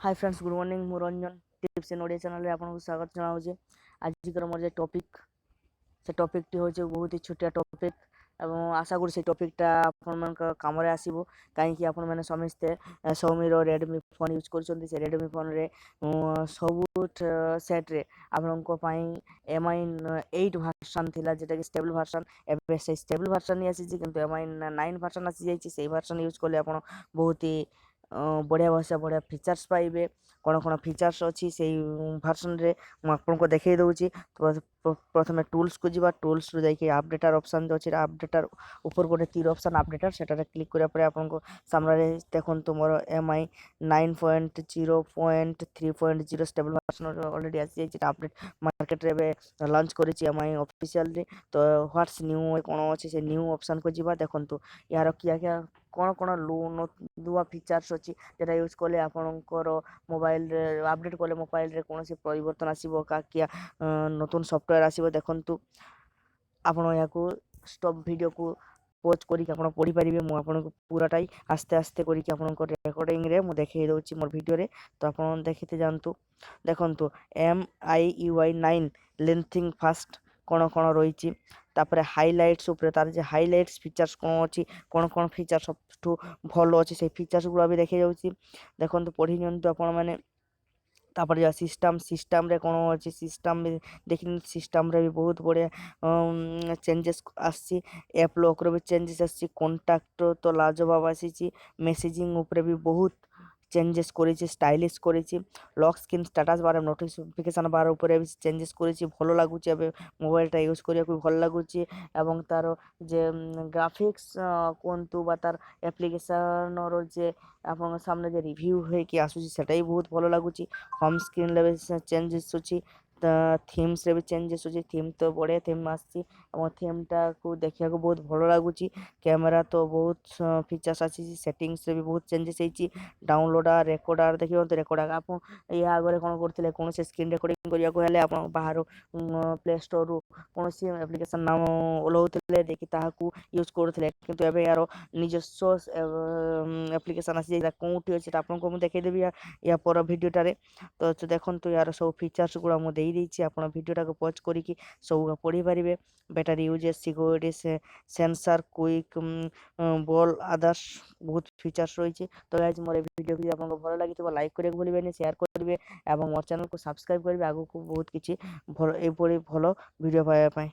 Hi friends, good morning. मु Ranjan tips in Odia channel रे आपको स्वागत जनाऊे। आज मोर जो टॉपिक से टॉपिकटी हूँ बहुत ही छोटिया टॉपिक और आशा करूँ से टॉपिकटा आपण कम आसो कहीं आपण मैंने समस्ते Xiaomi रेडमी फोन यूज कर रेडमी फोन रे सब सेट्रे आपण MI 8 वर्सन थिला जेटा कि स्टेबल वर्सन एबे से स्टेबल वर्सन नहीं आसी किंतु MI 9 वर्सन आसी जाइए से वर्सन यूज कले आपण बहुत ही बढ़िया भाषा बढ़िया फीचर्स पाइबे। कौन कौन फीचर्स अच्छी से भर्सन रे आपको देखई दूची। तो प्रथम टूल्स को जीवा, टूल्स रू जाइए अपडेटर ऑप्शन जो अच्छे अपडेटर ऊपर गोटे तीर ऑप्शन अपडेटर से क्लिक करा आपको सामने देखो मोर MI 9.0.3.0 स्टेबल वर्सन ऑलरेडी आसी जाइए अपडेट मार्केट रे लॉन्च कर MI ऑफिशियल रे। तो व्हाट्स न्यू कौन अच्छे से न्यू ऑप्शन को जीवा देखो यार क्या क्या कौन कौन नुआ फीचर्स अच्छी जेटा यूज कले आपणकर मोबाइल अपडेट कले मोबाइल कौन से परिवर्तन आसो क्या नतून सफ्टवेयर आसो देखु आपण या स्टॉप वीडियो को पॉज करके आप पढ़ी पारे। मुझे पूराटाई आस्ते आस्ते करके रेकर्डिंग रे मु देखई दूची मोर वीडियो रे। तो आप देखते जातु देखु MIUI 9 लेंथिंग फास्ट कौन कौन रही तापर हाइलाइट्स तार जो हाइलाइट्स फीचर्स कौन अच्छी कौन कौन फीचर सब भल अच्छे से फीचर्स गुड़ा भी देखे जाऊँगी देखो पढ़ी नियंतु आपण मैंने। तापर जो सिस्टम रे कौन अच्छी सिस्टम देखी सिस्टम रे भी बहुत बढ़िया चेंजेस आसी एप लॉक रे भी चेंजेस आसी कॉन्टैक्ट तो लाजवाब आसी मेसेजिंग उपरे भी बहुत चेंजेस करेछि स्टाइलिश करेछि lock screen status bar notification bar ऊपर भी चेंजेस करेछि भलो लागुछि एबे मोबाइलटा यूज करिया को भलो लागुछि एवं तार जे ग्राफिक्स कोंतु बा तार एप्लिकेशन रो जे आपन सामने जे रिव्यू है कि आसुछि सेटा भी बहुत भलो लागुछि। होम स्क्रीन रे चेंजेस अछि थीम्स रे भी चेंजेस अछि थीम तो बढ़िया थीम आछि और थीमटा को देखिया को बहुत भलो लागुछि। कैमरा तो बहुत फीचर्स आछि सेटिंग्स रे भी बहुत चेंजेस होइछि डाउनलोडर रेकॉर्डर देखियो तो रेकॉर्डर आप या आगे कौन करते कौन से स्क्रीन रेकॉर्डिंग करिया को हेले आप बाहर प्ले स्टोर रु कौन सी एप्लिकेशन नाम ओल्लाउथिले देखि ताहाकू यूज करथिले किंतु एबे यार निजस्व एप्लिकेशन आसी जाइला कोउठी अछि आपनको मु देखै देबी या पर वीडियोटारे। तो देखो यार सब फीचर्स गुड़ा मुझे दे देछि आपण वीडियोटा को पॉज करिकी सब पढ़ी पारे। Battery usages security sensor quick ball others बहुत फीचर्स रही। तो गाइज मोर वीडियो भी आपको भल लगी लाइक करिया भूलिबेनी शेयर करेंगे और मोर चैनल को सब्सक्राइब करेंगे आगु को बहुत किसी भल वीडियो पाइबा।